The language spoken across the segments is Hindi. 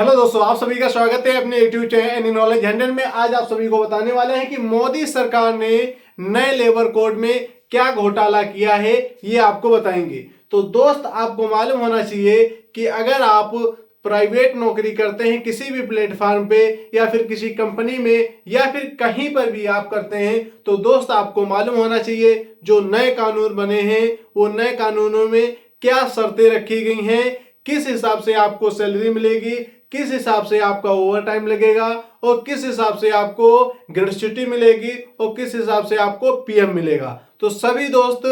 हेलो दोस्तों, आप सभी का स्वागत है अपने यूट्यूब चैनल एनी नॉलेज 100 में। आज आप सभी को बताने वाले हैं कि मोदी सरकार ने नए लेबर कोड में क्या घोटाला किया है, ये आपको बताएंगे। तो दोस्त, आपको मालूम होना चाहिए कि अगर आप प्राइवेट नौकरी करते हैं किसी भी प्लेटफॉर्म पे या फिर किसी कंपनी में या फिर कहीं पर भी आप करते हैं, तो दोस्त आपको मालूम होना चाहिए जो नए कानून बने हैं वो नए कानूनों में क्या शर्तें रखी गई हैं, किस हिसाब से आपको सैलरी मिलेगी, किस हिसाब से आपका ओवर टाइम लगेगा और किस हिसाब से आपको ग्रेच्युटी मिलेगी और किस हिसाब से आपको पीएम मिलेगा। तो सभी दोस्त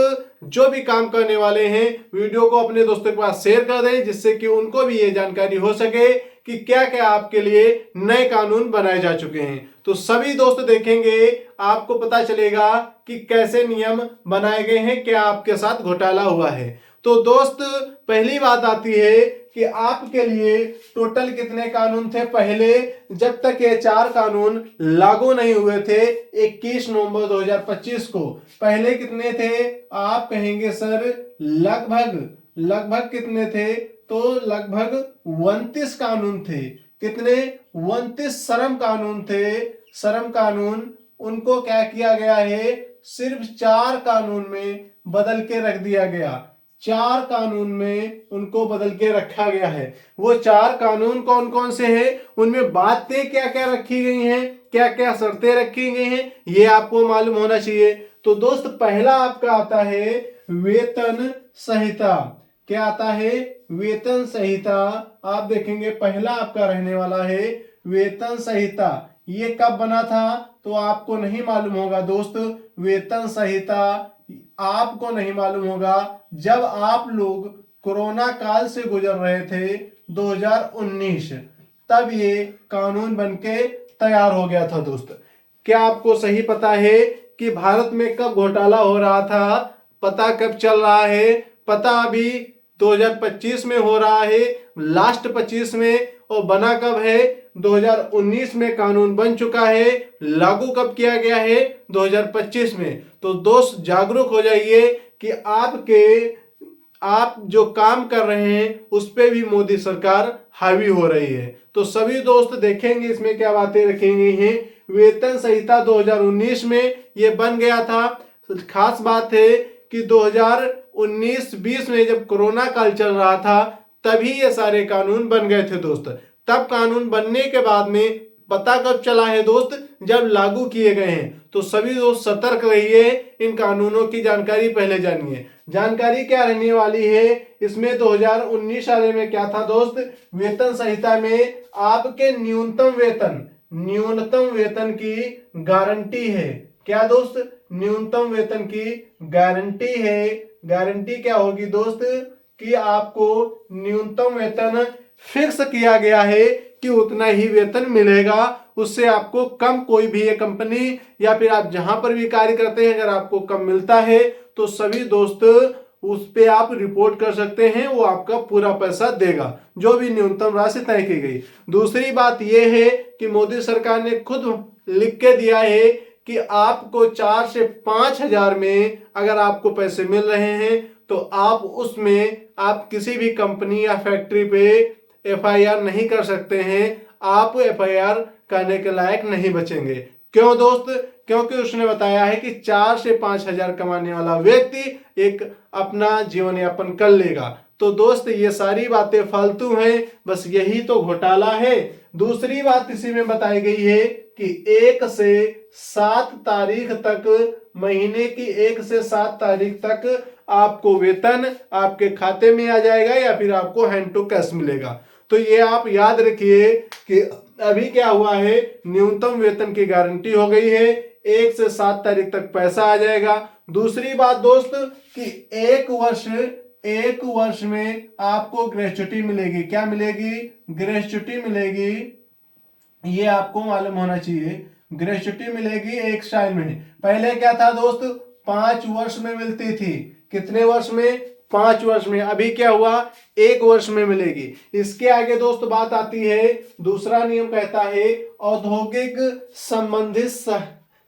जो भी काम करने वाले हैं वीडियो को अपने दोस्तों के पास शेयर कर दें, जिससे कि उनको भी ये जानकारी हो सके कि क्या क्या आपके लिए नए कानून बनाए जा चुके हैं। तो सभी दोस्त देखेंगे, आपको पता चलेगा कि कैसे नियम बनाए गए हैं, क्या आपके साथ घोटाला हुआ है। तो दोस्त, पहली बात आती है कि आपके लिए टोटल कितने कानून थे पहले, जब तक ये 4 कानून लागू नहीं हुए थे 21 नवंबर 2025 को। पहले कितने थे आप कहेंगे सर? लगभग कितने थे? तो लगभग 29 कानून थे। कितने? 29 श्रम कानून थे। श्रम कानून उनको क्या किया गया है, सिर्फ 4 कानून में बदल के रख दिया गया। 4 कानून में उनको बदल के रखा गया है। वो 4 कानून कौन कौन से हैं, उनमें बातें क्या क्या रखी गई हैं, क्या क्या शर्तें रखी गई हैं, ये आपको मालूम होना चाहिए। तो दोस्त, पहला आपका आता है वेतन संहिता। क्या आता है? वेतन संहिता। आप देखेंगे पहला आपका रहने वाला है वेतन संहिता। ये कब बना था तो आपको नहीं मालूम होगा दोस्त। वेतन संहिता आपको नहीं मालूम होगा जब आप लोग कोरोना काल से गुजर रहे थे 2019, तब ये कानून बनके तैयार हो गया था दोस्त। क्या आपको सही पता है कि भारत में कब घोटाला हो रहा था? पता कब चल रहा है? पता अभी 2025 में हो रहा है, लास्ट 25 में। और बना कब है? 2019 में कानून बन चुका है। लागू कब किया गया है? 2025 में। तो दोस्त, जागरूक हो जाइए कि आप जो काम कर रहे हैं उस पे भी मोदी सरकार हावी हो रही है। तो सभी दोस्त देखेंगे इसमें क्या बातें रखी गई हैं। वेतन संहिता 2019 में ये बन गया था। खास बात है कि 2019-20 में जब कोरोना काल चल रहा था तभी ये सारे कानून बन गए थे दोस्त। तब कानून बनने के बाद में पता कब चला है दोस्त? जब लागू किए गए हैं। तो सभी दोस्त सतर्क रहिए, इन कानूनों की जानकारी पहले जानिए। जानकारी क्या रहने वाली है इसमें? 2019 वाले में क्या था दोस्त? वेतन संहिता में आपके न्यूनतम वेतन की गारंटी है। क्या दोस्त? न्यूनतम वेतन की गारंटी है। गारंटी क्या होगी दोस्त? कि आपको न्यूनतम वेतन फिक्स किया गया है कि उतना ही वेतन मिलेगा, उससे आपको कम कोई भी ये कंपनी या फिर आप जहां पर भी कार्य करते हैं अगर आपको कम मिलता है तो सभी दोस्त उस पे आप रिपोर्ट कर सकते हैं, वो आपका पूरा पैसा देगा जो भी न्यूनतम राशि तय की गई। दूसरी बात यह है कि मोदी सरकार ने खुद लिख के दिया है कि आपको 4 से 5 हजार में अगर आपको पैसे मिल रहे हैं तो आप उसमें आप किसी भी कंपनी या फैक्ट्री पे एफआईआर नहीं कर सकते हैं। आप एफआईआर करने के लायक नहीं बचेंगे। क्यों दोस्त? क्योंकि उसने बताया है कि 4 से 5 हजार कमाने वाला व्यक्ति एक अपना जीवन यापन कर लेगा। तो दोस्त, ये सारी बातें फालतू हैं, बस यही तो घोटाला है। दूसरी बात इसी में बताई गई है कि 1 से 7 तारीख तक, महीने की 1 से 7 तारीख तक आपको वेतन आपके खाते में आ जाएगा या फिर आपको हैंड टू कैश मिलेगा। तो ये आप याद रखिए कि अभी क्या हुआ है, न्यूनतम वेतन की गारंटी हो गई है, 1 से 7 तारीख तक पैसा आ जाएगा। दूसरी बात दोस्त कि एक वर्ष में आपको ग्रेच्युटी मिलेगी। क्या मिलेगी? ग्रेच्युटी मिलेगी। ये आपको मालूम होना चाहिए। ग्रेच्युटी मिलेगी 1 साल में। पहले क्या था दोस्त? 5 वर्ष में मिलती थी। कितने वर्ष में? 5 वर्ष में। अभी क्या हुआ? 1 वर्ष में मिलेगी। इसके आगे दोस्त बात आती है, दूसरा नियम कहता है औद्योगिक संबंधित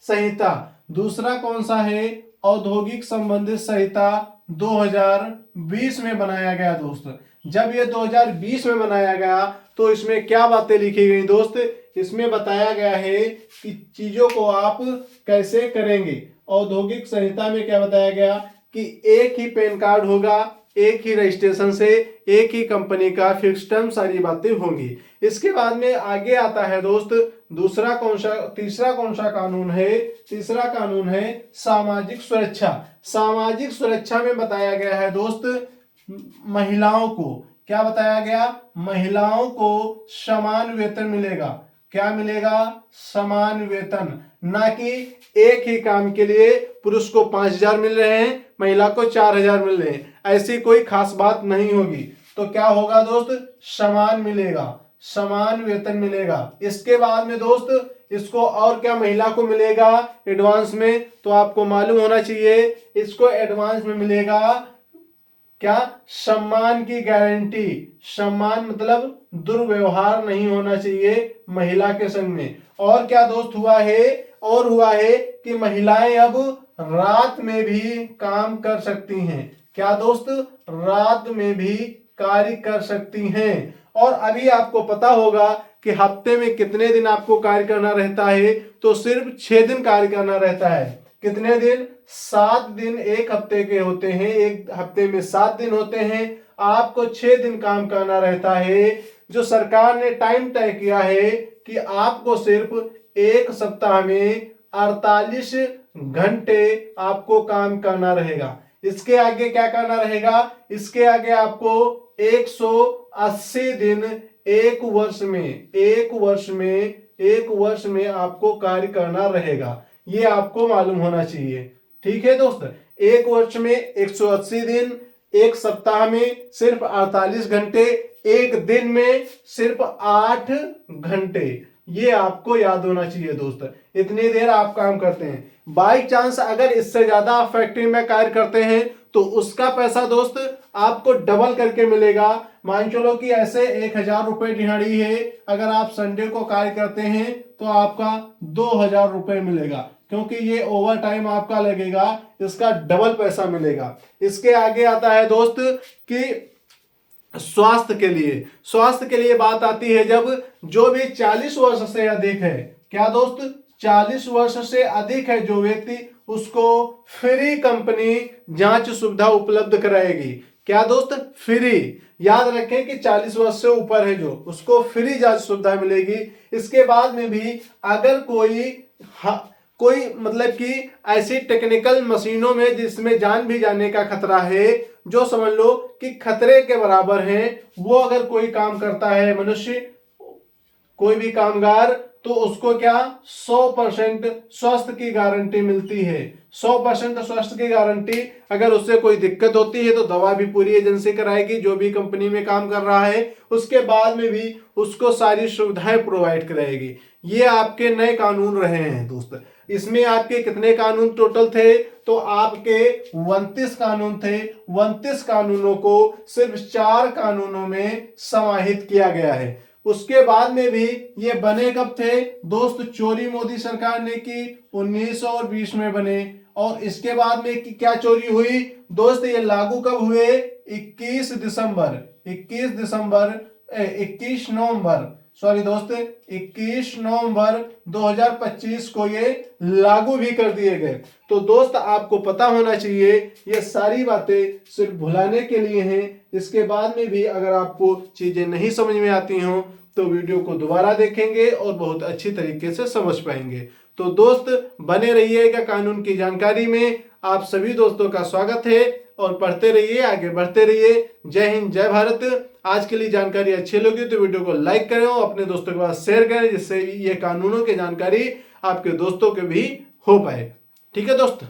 संहिता। दूसरा कौन सा है? औद्योगिक संबंधित संहिता 2020 में बनाया गया दोस्त। जब ये 2020 में बनाया गया तो इसमें क्या बातें लिखी गई दोस्त, इसमें बताया गया है कि चीजों को आप कैसे करेंगे। औद्योगिक संहिता में क्या बताया गया कि एक ही पैन कार्ड होगा, एक ही रजिस्ट्रेशन से एक ही कंपनी का फिक्स टर्म, सारी बातें होंगी। इसके बाद में आगे आता है दोस्त तीसरा कौन सा कानून है, तीसरा कानून है सामाजिक सुरक्षा। सामाजिक सुरक्षा में बताया गया है दोस्त महिलाओं को, क्या बताया गया, महिलाओं को समान वेतन मिलेगा। क्या मिलेगा, समान वेतन, ना कि एक ही काम के लिए पुरुष को 5,000 मिल रहे हैं, महिला को 4,000 मिल रहे हैं, ऐसी कोई खास बात नहीं होगी। तो क्या होगा दोस्त, समान मिलेगा, समान वेतन मिलेगा। इसके बाद में दोस्त इसको और क्या महिला को मिलेगा एडवांस में, तो आपको मालूम होना चाहिए इसको एडवांस में मिलेगा क्या, सम्मान की गारंटी। सम्मान मतलब दुर्व्यवहार नहीं होना चाहिए महिला के संग में। और क्या दोस्त हुआ है, और हुआ है कि महिलाएं अब रात में भी काम कर सकती हैं। क्या दोस्त, रात में भी कार्य कर सकती हैं। और अभी आपको पता होगा कि हफ्ते में कितने दिन आपको कार्य करना रहता है, तो सिर्फ 6 दिन कार्य करना रहता है। कितने दिन, 7 दिन एक हफ्ते के होते हैं, एक हफ्ते में 7 दिन होते हैं, आपको 6 दिन काम करना रहता है। जो सरकार ने टाइम तय किया है कि आपको सिर्फ एक सप्ताह में 48 घंटे आपको काम करना रहेगा। इसके आगे क्या करना रहेगा, इसके आगे आपको 180 दिन एक वर्ष में आपको कार्य करना रहेगा। ये आपको मालूम होना चाहिए, ठीक है दोस्त। एक वर्ष में 180 दिन, एक सप्ताह में सिर्फ 48 घंटे, एक दिन में सिर्फ 8 घंटे, ये आपको याद होना चाहिए दोस्त। इतनी देर आप काम करते हैं। बाई चांस अगर इससे ज्यादा आप फैक्ट्री में कार्य करते हैं तो उसका पैसा दोस्त आपको डबल करके मिलेगा। मान चलो कि ऐसे 1,000 रुपए दिहाड़ी है, अगर आप संडे को कार्य करते हैं तो आपका 2,000 रुपए मिलेगा, क्योंकि ये ओवर टाइम आपका लगेगा, इसका डबल पैसा मिलेगा। इसके आगे आता है दोस्त कि स्वास्थ्य के लिए बात आती है जब जो भी 40 वर्ष से अधिक है, क्या दोस्त, 40 वर्ष से अधिक है जो व्यक्ति, उसको फ्री कंपनी जांच सुविधा उपलब्ध कराएगी। क्या दोस्त, फ्री। याद रखें कि 40 वर्ष से ऊपर है जो, उसको फ्री जांच सुविधा मिलेगी। इसके बाद में भी अगर कोई मतलब कि ऐसी टेक्निकल मशीनों में जिसमें जान भी जाने का खतरा है, जो समझ लो कि खतरे के बराबर है, वो अगर कोई काम करता है मनुष्य, कोई भी कामगार, तो उसको क्या 100% स्वास्थ्य की गारंटी मिलती है। 100% स्वास्थ्य की गारंटी। अगर उससे कोई दिक्कत होती है तो दवा भी पूरी एजेंसी कराएगी, जो भी कंपनी में काम कर रहा है, उसके बाद में भी उसको सारी सुविधाएं प्रोवाइड कराएगी। ये आपके नए कानून रहे हैं दोस्त। इसमें आपके कितने कानून टोटल थे, तो आपके 29 कानून थे। 29 कानूनों को सिर्फ 4 कानूनों में समाहित किया गया है। उसके बाद में भी ये बने कब थे दोस्त, चोरी मोदी सरकार ने की 1920 में बने। और इसके बाद में क्या चोरी हुई दोस्त, ये लागू कब हुए, 21 नवंबर 2025 को ये लागू भी कर दिए गए। तो दोस्त आपको पता होना चाहिए, ये सारी बातें सिर्फ भुलाने के लिए हैं। इसके बाद में भी अगर आपको चीजें नहीं समझ में आती हों तो वीडियो को दोबारा देखेंगे और बहुत अच्छी तरीके से समझ पाएंगे। तो दोस्त बने रहिएगा कानून की जानकारी में। आप सभी दोस्तों का स्वागत है और पढ़ते रहिए, आगे बढ़ते रहिए। जय हिंद, जय भारत। आज के लिए जानकारी अच्छी लगी तो वीडियो को लाइक करें और अपने दोस्तों के पास शेयर करें, जिससे ये कानूनों की जानकारी आपके दोस्तों के भी हो पाए। ठीक है दोस्त।